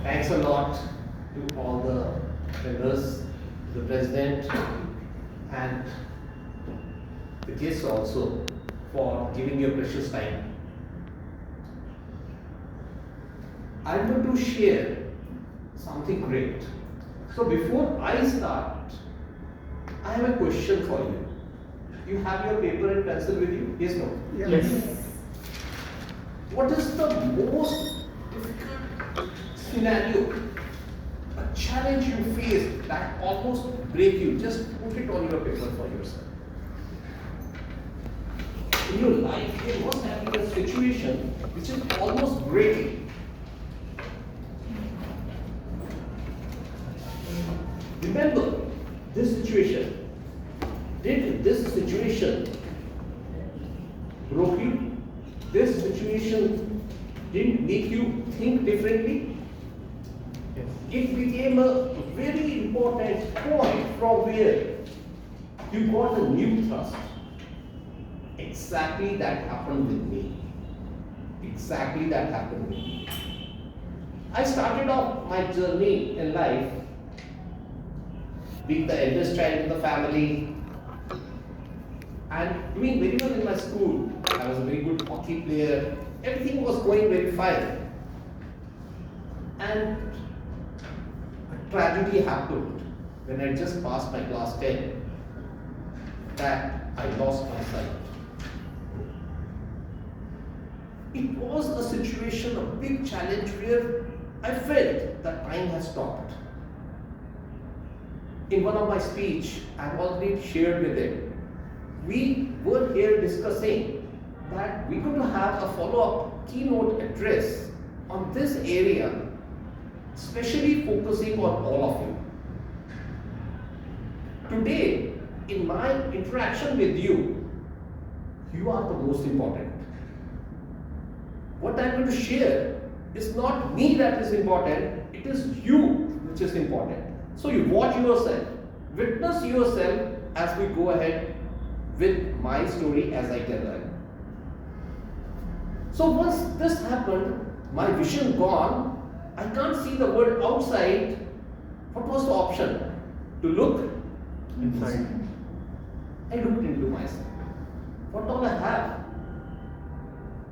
Thanks a lot to all the members, the president, and the guests also for giving your precious time. I'm going to share something great. So before I start, I have a question for you. You have your paper and pencil with you? Yes, no? Yes. What is the most difficult scenario, a challenge you face that almost break you? Just put it on your paper for yourself. In your life, you must have a situation which is almost breaking. Remember this situation. Did this situation broke you? This situation didn't make you think differently? Yes. It became a very important point from where you got a new thrust. Exactly that happened with me. Exactly that happened with me. I started off my journey in life being the eldest child in the family and doing very well in my school. I was a very good hockey player. Everything was going very fine. And a tragedy happened when I just passed my class 10 that I lost my sight. It was a situation, a big challenge where I felt that time has stopped. In one of my speech, I've already shared with it. We were here discussing that we're going to have a follow-up keynote address on this area, especially focusing on all of you. Today, in my interaction with you, you are the most important. What I'm going to share is not me that is important, it is you which is important. So you watch yourself, witness yourself as we go ahead with my story as I tell it. So once this happened, my vision gone, I can't see the world outside. What was the option? To look Inside. I looked into myself. What all I have?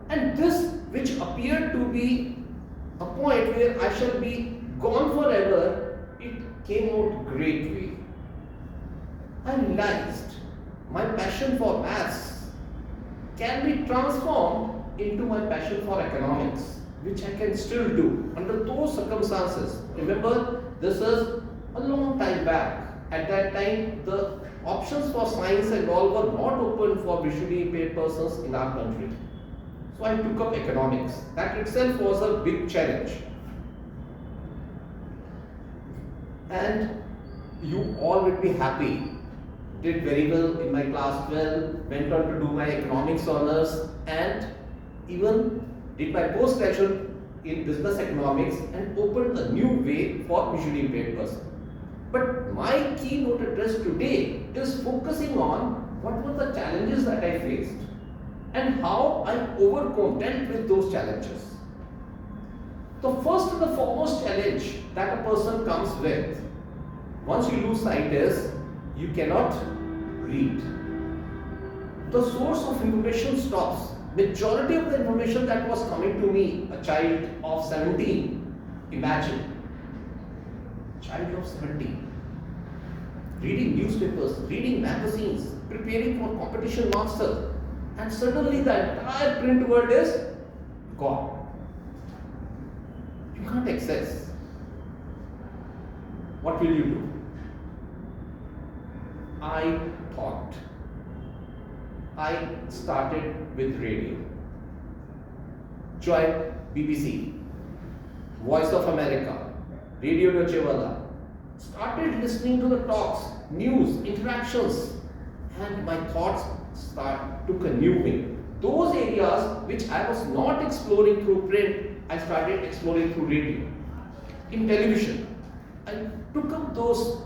And this, which appeared to be a point where I shall be gone forever, it came out greatly. I realized my passion for maths can be transformed into my passion for economics, which I can still do under those circumstances. Remember, this is a long time back. At that time, the options for science and all were not open for visually impaired persons in our country. So I took up economics. That itself was a big challenge. And you all would be happy. Did very well in my class 12, went on to do my economics honors, and even did my postgraduate in business economics and opened a new way for visually impaired persons. But my keynote address today is focusing on what were the challenges that I faced and how I overcome, dealt with those challenges. The first and the foremost challenge that a person comes with once you lose sight is you cannot read. The source of information stops. Majority of the information that was coming to me, a child of 17, imagine, child of 17, reading newspapers, reading magazines, preparing for competition master, and suddenly the entire print world is gone. You can't access. What will you do? I thought. I started with radio. Joined BBC, Voice of America, Radio Deutsche Welle. Started listening to the talks, news, interactions, and my thoughts took a new wing. Those areas which I was not exploring through print, I started exploring through radio. In television, I took up those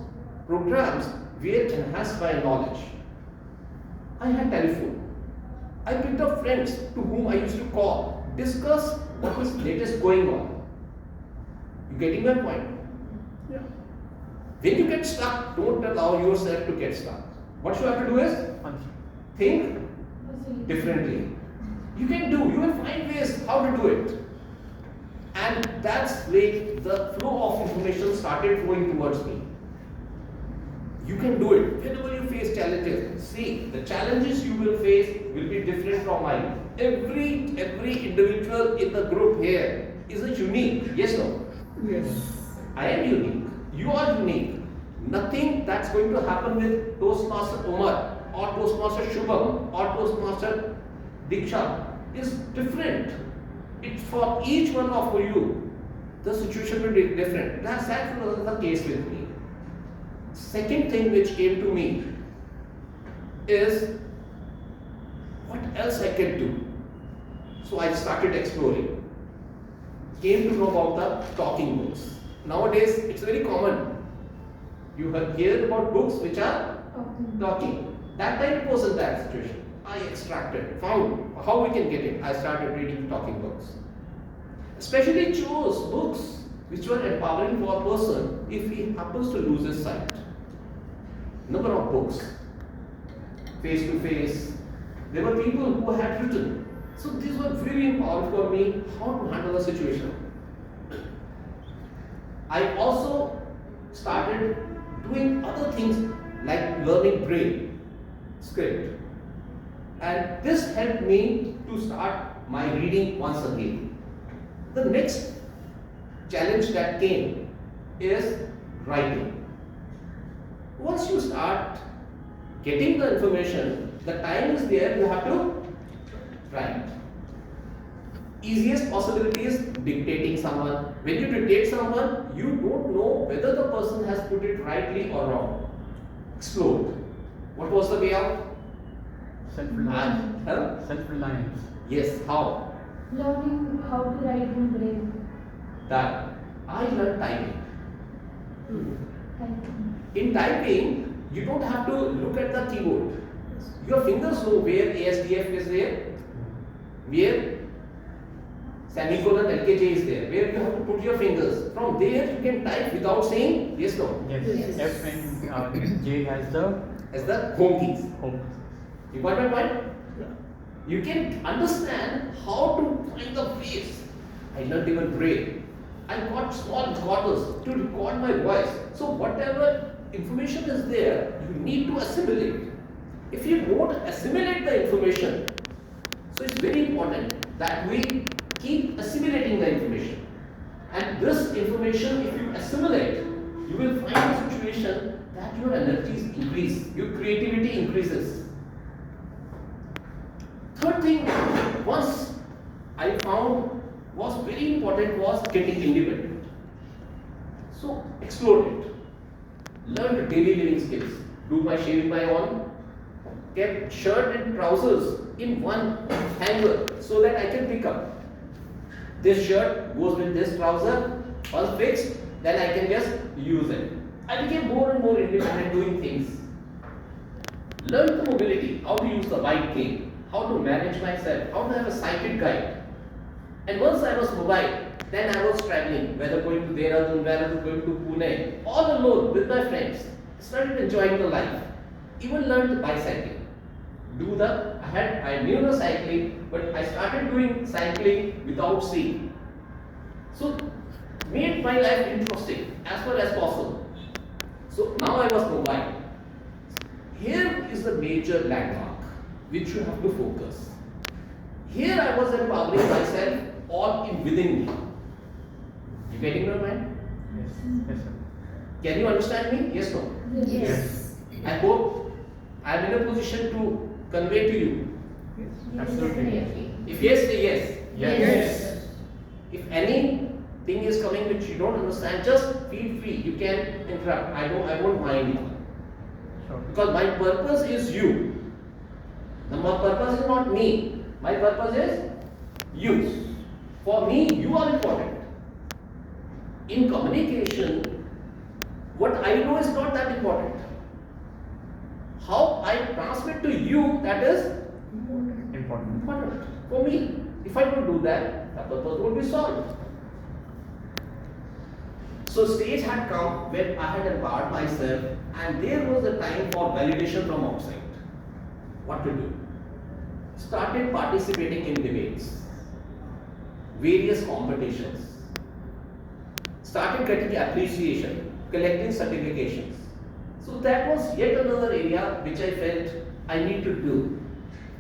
programs where enhanced my knowledge. I had telephone. I picked up friends to whom I used to call, discuss what was latest going on. You getting my point? Yeah. When you get stuck, don't allow yourself to get stuck. What you have to do is Answer. think differently. You can do, you will find ways how to do it. And that's like the flow of information started flowing towards me. You can do it whenever you face challenges. See, the challenges you will face will be different from mine. Every individual in the group here is a unique. Yes, no? Yes. I am unique. You are unique. Nothing that's going to happen with Toastmaster Omar or Toastmaster Shubham or Toastmaster Diksha is different. It's for each one of you. The situation will be different. That's the case with me. Second thing which came to me is what else I can do. So I started exploring. Came to know about the talking books. Nowadays it's very common. You have heard about books which are talking. That time it wasn't that situation. I extracted, found how we can get it. I started reading talking books. Especially chose books which were empowering for a person if he happens to lose his sight. Number of books, face to face. There were people who had written. So these were very empowering for me how to handle the situation. I also started doing other things like learning brain script. And this helped me to start my reading once again. The next challenge that came is writing. Once you start getting the information, the time is there, you have to write. Easiest possibility is dictating someone. When you dictate someone, you don't know whether the person has put it rightly or wrong. Explode. What was the way out? Self-reliance. Huh? Self-reliance. Yes, how? Learning how to write in brain. That I learned typing. Typing. In typing, you don't have to look at the keyboard. Your fingers know where ASDF is there, where semicolon LKJ is there, where you have to put your fingers. From there you can type without saying yes, no. Yes. Yes. F and J has the As the home keys. home. You got my point? You can understand how to find the ways. I learned even braille. I got small recorders to record my voice. So whatever information is there, you need to assimilate. If you don't assimilate the information, so it's very important that we keep assimilating the information. And this information, if you assimilate, you will find a situation that your energies increase, your creativity increases. Third thing, once I found was very important was getting independent. So explore it. Learn the daily living skills. Do my shaving by on. Kept shirt and trousers in one hanger so that I can pick up. This shirt goes with this trouser. Once fixed, then I can just use it. I became more and more independent doing things. Learn the mobility, how to use the bike cane, how to manage myself, how to have a sighted guide. And once I was mobile, then I was traveling, whether going to Dehradun, whether going to Pune, all alone with my friends. Started enjoying the life. Even learned bicycling. I knew the cycling, but I started doing cycling without seeing. So made my life interesting as far as possible. So now I was mobile. Here is the major landmark which you have to focus. Here I was empowering myself all in within me. You getting my mind? Yes. Yes, sir. Can you understand me? Yes, no? Yes. I hope I am in a position to convey to you. Yes. Yes, Absolutely. definitely. If yes, say yes. Yes. If anything is coming which you don't understand, just feel free. You can interrupt. I won't mind you. Sure. Because my purpose is you. My purpose is not me. My purpose is you. For me, you are important. In communication, what I know is not that important. How I transmit to you, that is Important. important. For me, if I don't do that, the purpose would be solved. So stage had come when I had empowered myself, and there was a time for validation from outside. What to do? Started participating in debates, various competitions, started getting appreciation, collecting certifications. So that was yet another area which I felt I need to do.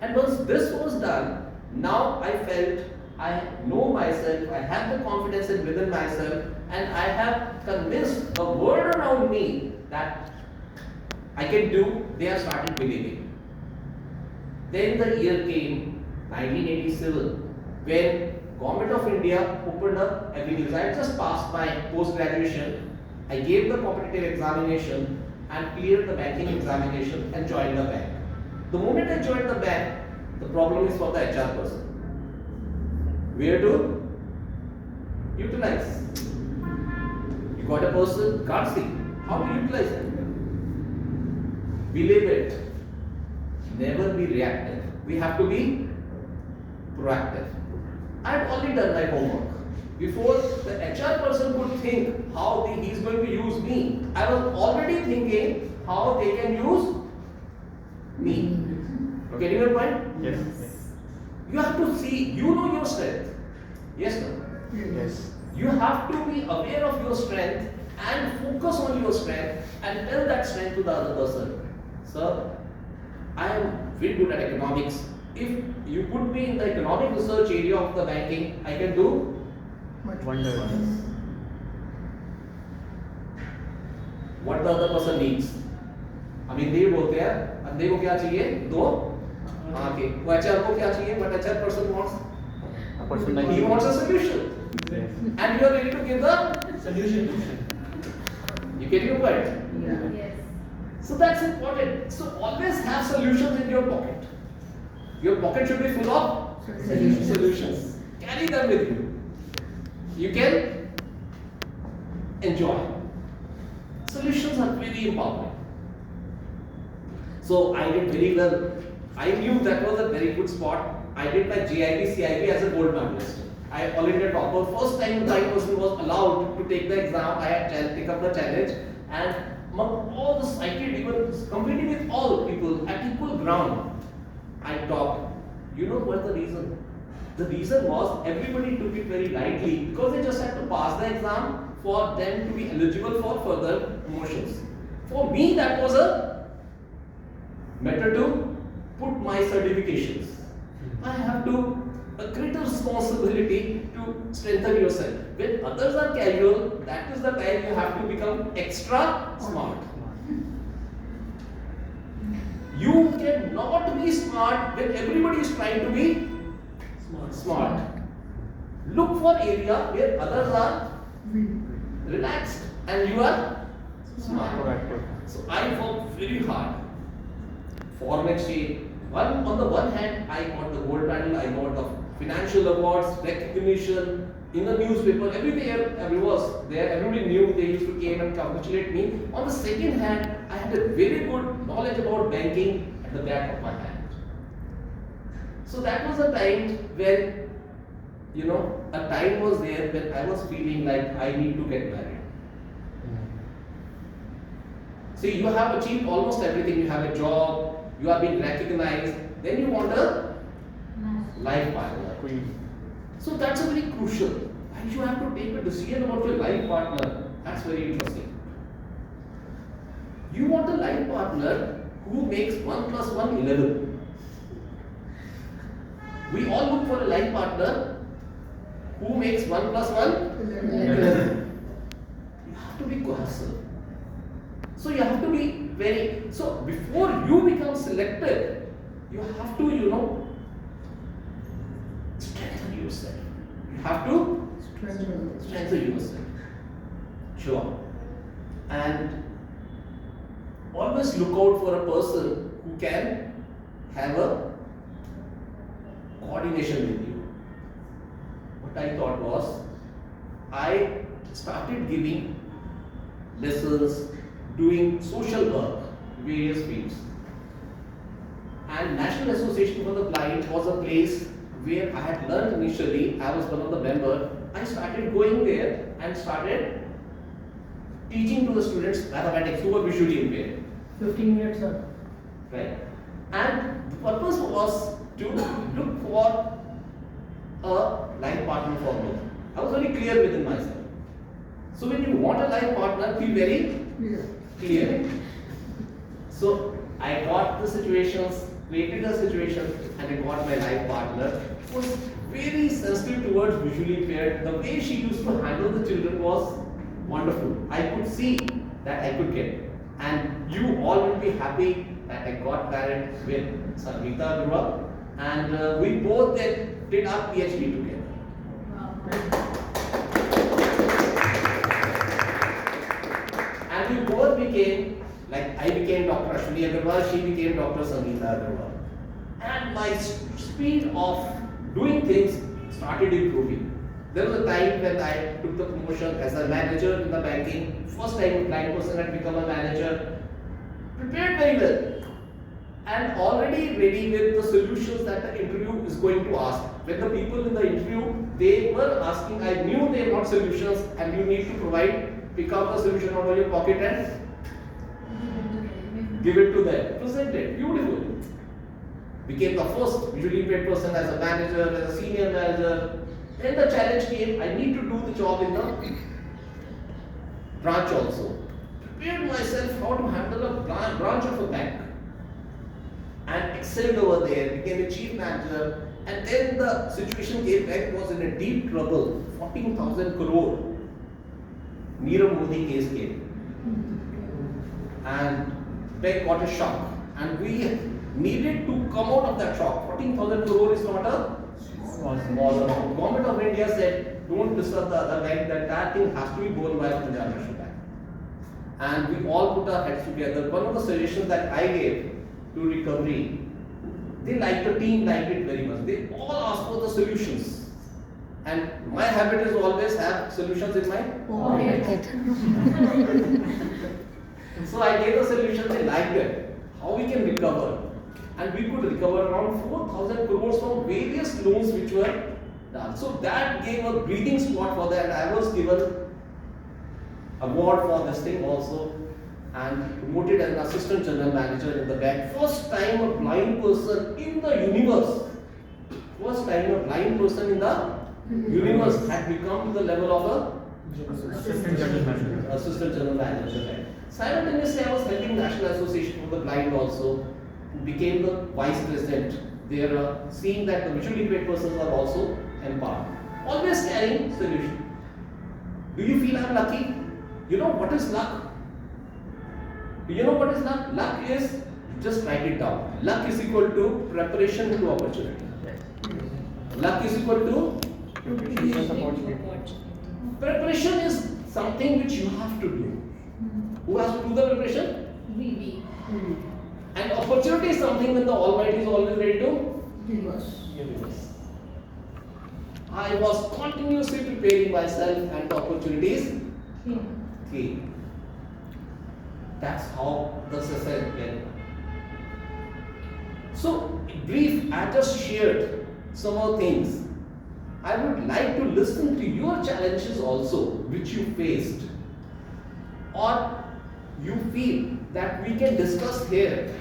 And once this was done, now I felt I know myself, I have the confidence within myself, and I have convinced the world around me that I can do. They have started believing. Then the year came 1987, when Government of India opened up avenues. I had just passed my post-graduation. I gave the competitive examination and cleared the banking examination and joined the bank. The moment I joined the bank, the problem is for the HR person. Where to utilize? You got a person, can't see. How to utilize it? Believe it. Never be reactive. We have to be proactive. I had already done my homework. Before the HR person could think how he's going to use me, I was already thinking how they can use me. Getting your point? Yes. You have to see, you know your strength. Yes, no? Yes. You have to be aware of your strength and focus on your strength and tell that strength to the other person. Sir, I am very good at economics. If you put me in the economic research area of the banking, I can do Wonders. what the other person needs. हम हिंदी में बोलते हैं, बंदे को क्या चाहिए? दो आंखें. वो HR को क्या चाहिए? What HR person wants? A person like He wants a solution. Yes. And you are ready to give the solution. You get your point? Yes. So that's important. So always have solutions in your pocket. Your pocket should be full of solutions. Carry them with you. You can enjoy. Solutions are very important. So I did very well. I knew that was a very good spot. I did my GIB, CIB as a gold medalist. I already did topper. First time the right person was allowed to take the exam. I had to take up the challenge, and among all the cited, even competing with all people at equal ground, I topped. You know what the reason? The reason was everybody took it very lightly because they just had to pass the exam for them to be eligible for further promotions. For me, that was a matter to put my certifications. I have to a greater responsibility to strengthen yourself. When others are casual, that is the time you have to become extra smart. You cannot be smart when everybody is trying to be smart. Look for area where others are relaxed and you are smart. Proactive. So I worked very hard. Foreign exchange. On the one hand, I got the gold medal, I got the financial awards, recognition in the newspaper, everywhere, everybody knew, they used to came and congratulate me. On the second hand, I had a very good knowledge about banking at the back of my hand. So that was a time when, a time was there when I was feeling like I need to get married. See, you have achieved almost everything, you have a job, you are being recognized, then you want a life partner. So that's a very crucial. And you have to take a decision about your life partner. That's very interesting. You want a life partner who makes 1 plus 1 11. We all look for a life partner who makes 1 plus 1 11. You have to be cohesive. So you have to be so before you become selected, you have to, strengthen yourself. You have to strengthen yourself. Sure. And always look out for a person who can have a coordination with you. What I thought was, I started giving lessons, doing social work, various fields. And National Association for the Blind was a place where I had learned initially. I was one of the members. I started going there and started teaching to the students mathematics who were visually impaired. 15 minutes, sir. Right? And the purpose was to look for a life partner for me. I was very clear within myself. So when you want a life partner, be very clear. So I got the situations, created a situation, and I got my life partner. Was very sensitive towards visually impaired. The way she used to handle the children was wonderful. I could see that I could get. And you all will be happy that I got married with Sangeeta Agrawal, and we both then did our PhD together. And we both became, like I became Dr. Ashwini Agrawal, she became Dr. Sangeeta Agrawal. And my speed of doing things started improving. There was a time when I took the promotion as a manager in the banking. First time a blind person had become a manager. Prepared very well. And already ready with the solutions that the interview is going to ask. When the people in the interview, they were asking, I knew they were not solutions and you need to provide, pick out the solution out of your pocket and give it to them. Present it. Beautiful. Became the first visually impaired person as a manager, as a senior manager. Then the challenge came, I need to do the job in the branch also. Prepared myself how to handle a branch of a bank. And excelled over there, became a chief manager. And then the situation came, bank was in a deep trouble. 14,000 crore. Nirav Modi case came. And bank got a shock. And we needed to come out of that shock. 14,000 crore is not a small amount. Government of India said, don't disturb the other bank, that thing has to be borne by the Punjab National Bank. And we all put our heads together. One of the suggestions that I gave to recovery, they liked, the team liked it very much. They all asked for the solutions. And my habit is always have solutions in my pocket. So I gave the solution, they liked it. How we can recover. And we could recover around 4,000 crores from various loans which were done. So that gave a breathing spot for that. I was given award for this thing also and promoted as an assistant general manager in the bank. First time a blind person in the universe. First time a blind person in the universe had become to the level of a Assistant General Manager. Assistant General Manager. Simultaneously, I was helping National Association for the Blind also. Became the vice president. They are seeing that the visually impaired persons are also empowered. Always carrying solution. Do you feel I'm lucky? You know what is luck? Do you know what is luck? Luck is, just write it down. Luck is equal to preparation to opportunity. Luck is equal to preparation is something which you have to do. Who has to do the preparation? We. And opportunity is something when the Almighty is always ready to Give us. give us. I was continuously preparing myself and the opportunities came. That's how the success went. So, brief, I just shared some more things. I would like to listen to your challenges also, which you faced, or you feel that we can discuss here,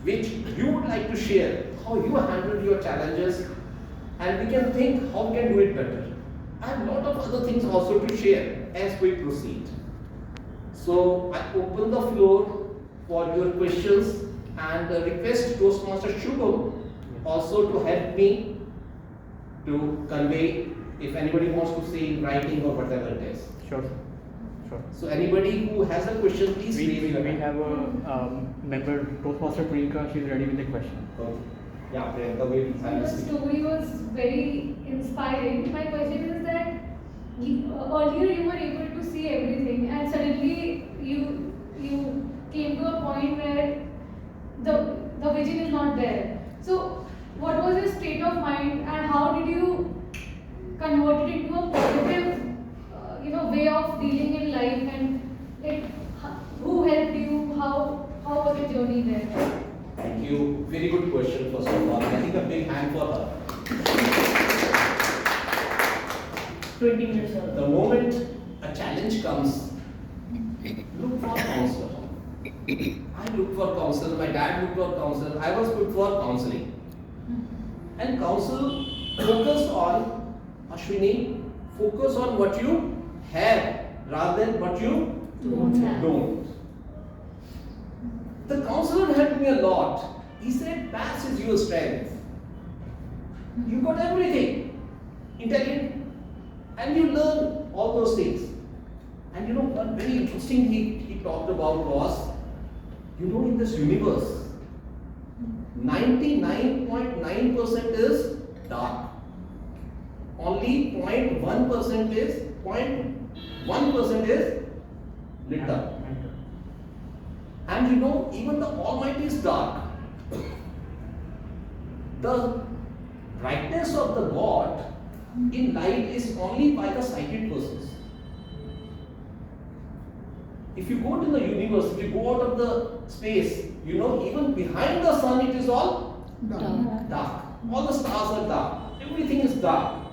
which you would like to share, how you handled your challenges, and we can think how we can do it better. I have a lot of other things also to share as we proceed. So I open the floor for your questions and request Toastmaster Shubham also to help me to convey if anybody wants to say in writing or whatever it is. Sure. Sure. So anybody who has a question, please raise your We hand. have a member, Toastmaster Priyanka, she's ready with the question. Okay. Yeah, Priyanka, wait, I'm Your listening. story was very inspiring. My question is that earlier you were able to see everything, and suddenly you came to a point where the vision is not there. So, what was your state of mind, and how did you convert it into a positive, way of dealing in life, and who helped you? How was the journey there? Thank you. Very good question, first of all. I think a big hand for her. 20 minutes. The moment a challenge comes, Look for counselor. I looked for counselor, my dad looked for counselor, I was put for counseling. And counsel focused on, Ashwini, focus on what you have rather than what you don't. The counselor helped me a lot. He said, past is your strength. You got everything. Intelligent. And you learn all those things. And you know, one very interesting he talked about was, you know, in this universe, 99.9% is dark. Only 0.1% is lit up. And you know, even the Almighty is dark. The brightness of the God in light is only by the sighted persons. If you go to the universe, if you go out of the space, you know, even behind the sun it is all dark. All the stars are dark. Everything is dark.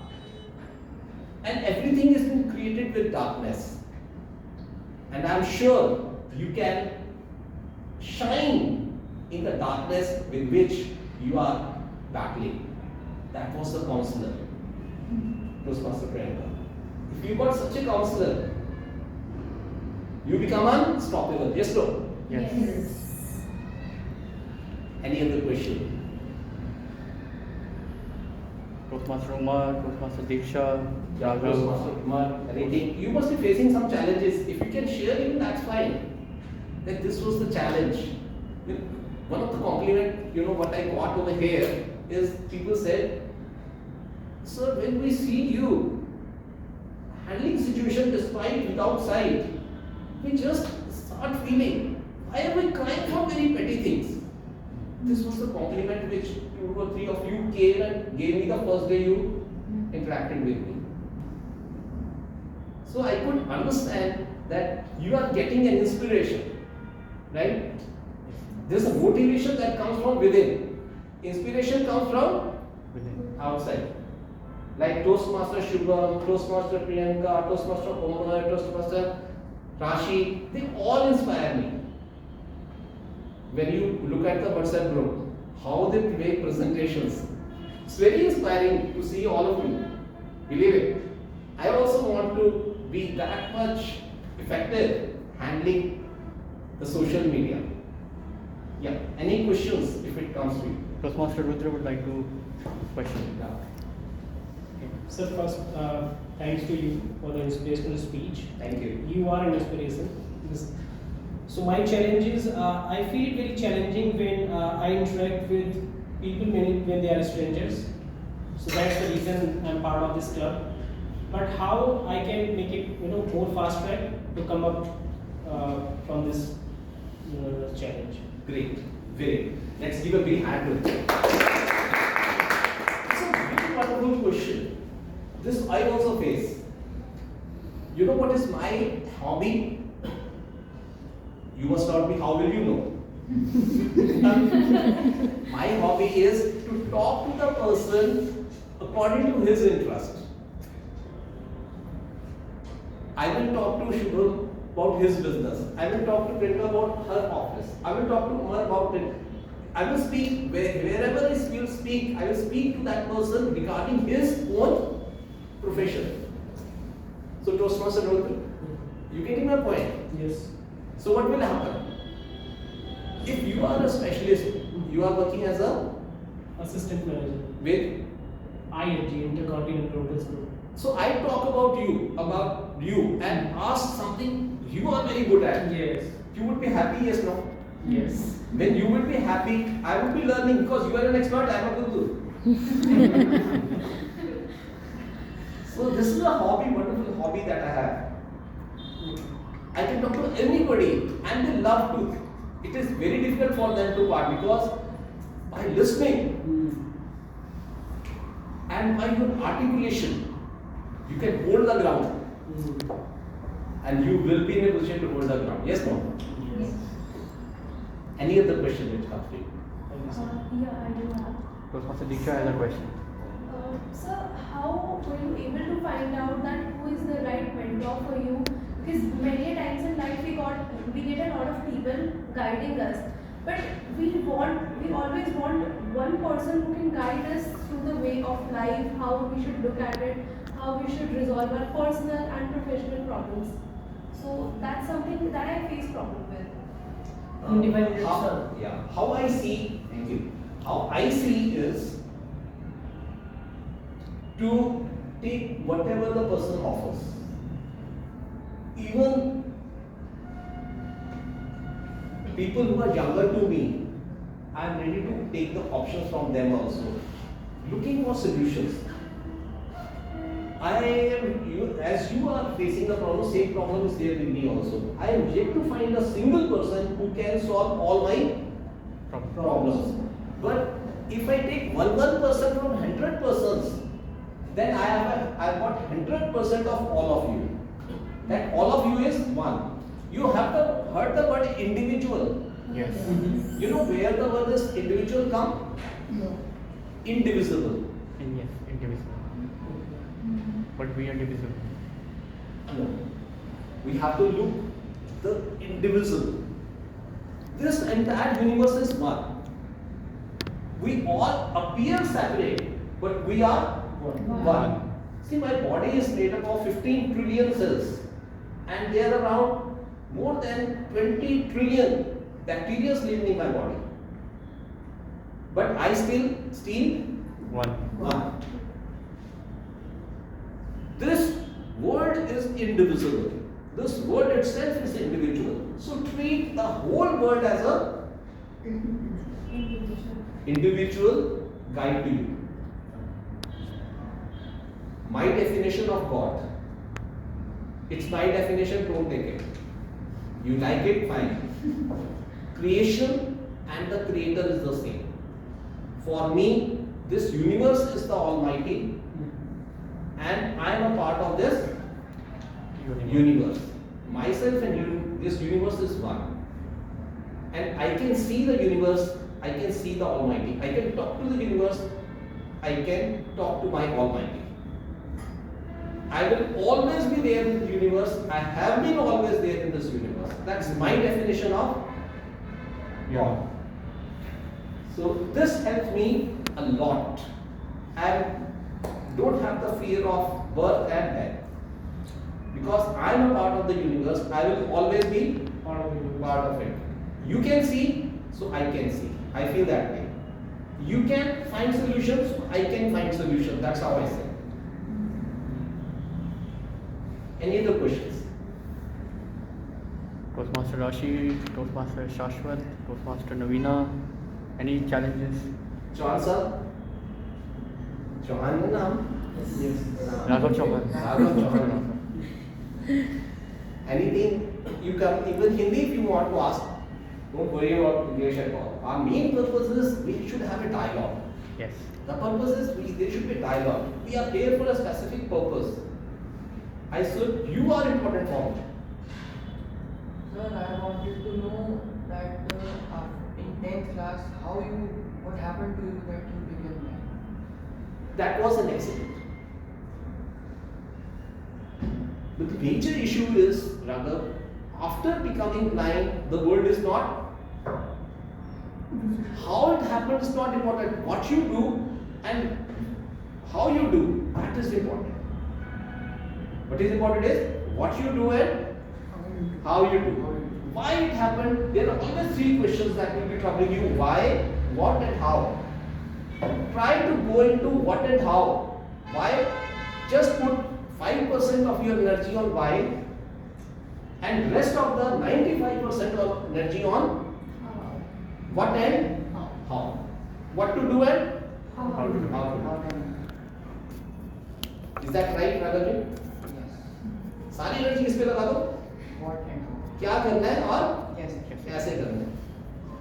And everything has been created with darkness. And I am sure you can shine in the darkness with which you are battling. That was the counselor, Toastmaster Priyanka. If you got such a counselor, you become unstoppable. Yes, no? Yes. Any other question? Toastmaster Umar, Toastmaster Diksha, Toastmaster Umar, rating. You must be facing some challenges. If you can share, even that's fine. That this was the challenge. One of the compliment, you know, what I got over here is people said, sir, when we see you handling situation despite without sight, we just start feeling, why are we crying for very petty things? This was the compliment which 2 or 3 of you came and gave me the first day you interacted with me. So I could understand that you are getting an inspiration, right? There's a motivation that comes from within. Inspiration comes from outside. Like Toastmaster Shubham, Toastmaster Priyanka, Toastmaster Umar, Toastmaster Rashi, they all inspire me. When you look at the WhatsApp group, how they make presentations, it's very inspiring to see all of you. Believe it. I also want to be that much effective handling the social media. Yeah. Any questions if it comes to you? Toastmaster Rudra would like to question. Yeah. Sir, first, thanks to you for the inspirational speech. Thank you. You are an inspiration. So my challenge is, I feel it very challenging when I interact with people when they are strangers. So that's the reason I'm part of this club. But how I can make it, more fast track to come up from this challenge. Great. Very. Let's give a big hand to it. It's a very wonderful question. This I also face. You know what is my hobby? You must not be, how will you know? My hobby is to talk to the person according to his interest. I will talk to Shubham about his business. I will talk to Priyanka about her office. I will talk to Umar about it. I will speak wherever he will speak. I will speak to that person regarding his own profession. So Toastmaster Rudra, you getting my point? Yes. So what will happen? If you are a specialist, you are working as a Assistant manager. with. ING, Intercontinental Hotels Group. So I talk about you and ask something you are very good at. Yes. You would be happy, yes, no? Yes. When you will be happy, I would be learning because you are an expert, I am a guru. So this is a hobby, wonderful hobby that I have. I can talk to anybody and they love to. It is very difficult for them to part because by listening and by your articulation, you can hold the ground and you will be in a position to hold the ground. Yes, no? Yes. Any other question which comes to you? Thank you, sir. Yeah, I do have. Toastmaster Diksha has a question. Sir, how were you able to find out that who is the right mentor for you? Because many a times in life people guiding us. But we always want one person who can guide us through the way of life, how we should look at it, how we should resolve our personal and professional problems. So that's something that I face problem with. How I see, thank you. How I see is to take whatever the person offers. Even people who are younger to me, I am ready to take the options from them also. Looking for solutions. As you are facing the problem, same problem is there with me also. I am yet to find a single person who can solve all my problems. But if I take one person from 100 persons, then I've got 100% of all of you. That all of you is one. You have heard the word individual. Yes. You know where the word is individual come? No. Indivisible. Yes, indivisible. But we are divisible. No. We have to look the indivisible. This entire universe is one. We all appear separate, but we are one. See, my body is made up of 15 trillion cells, and there are around more than 20 trillion bacteria living in my body. But I still one. This world is indivisible. This world itself is individual. So treat the whole world as a individual guide to you. My definition of God. It's my definition, don't take it. You like it, fine. Creation and the creator is the same. For me, this universe is the Almighty, and I am a part of this universe. Myself and this universe is one. And I can see the universe, I can see the Almighty. I can talk to the universe, I can talk to my Almighty. I will always be there in the universe. I have been always there in this universe. That's my definition of God. So this helps me a lot. I don't have the fear of birth and death. Because I am a part of the universe, I will always be part of it. You can see, so I can see. I feel that way. You can find solutions, so I can find solutions. That's how I say. Any other questions? Toastmaster Rashi, Toastmaster Shashwat, Toastmaster Navina, any challenges? Chauhan sir? Chauhan ka naam? Yes. Raghav Chauhan. Raghav Chauhan. Anything you can, even Hindi if you want to ask, don't worry about English at all. Our main purpose is we should have a dialogue. Yes. The purpose is there should be a dialogue. We are there for a specific purpose. I said you are important for me. Sir, I wanted to know that in 10th class, what happened to you that you became blind? That was an accident. But the major issue is, rather, after becoming blind, the world is not. How it happens is not important. What you do and how you do, that is important. What is important is what you do and how you do. Why it happened? There are always three questions that will be troubling you. Why, what and how. Try to go into what and how. Why? Just put 5% of your energy on why and rest of the 95% of energy on what and how. What to do and How to do. How to do. Is that right, Raghav? Yes. सारी energy किस पे लगा दो? What and how? क्या करना है और Yes. कैसे करना है?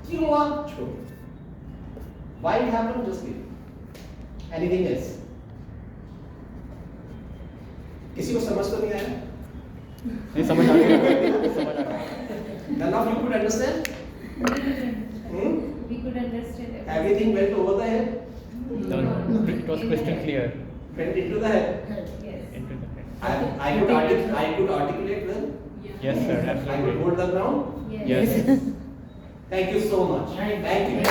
क्यों हुआ? छोड़ो. Why it happened? Just leave. Anything else? किसी को समझ तो नहीं आया? नहीं समझ आ गया समझ आ गया None of you could understand? we could understand Everything went over the head? No, it was crystal clear. Went into the head? Yes. Into the head. I could articulate well? Yeah. Yes, sir, I will absolutely. hold the ground. Yes. Thank you so much. Thank you.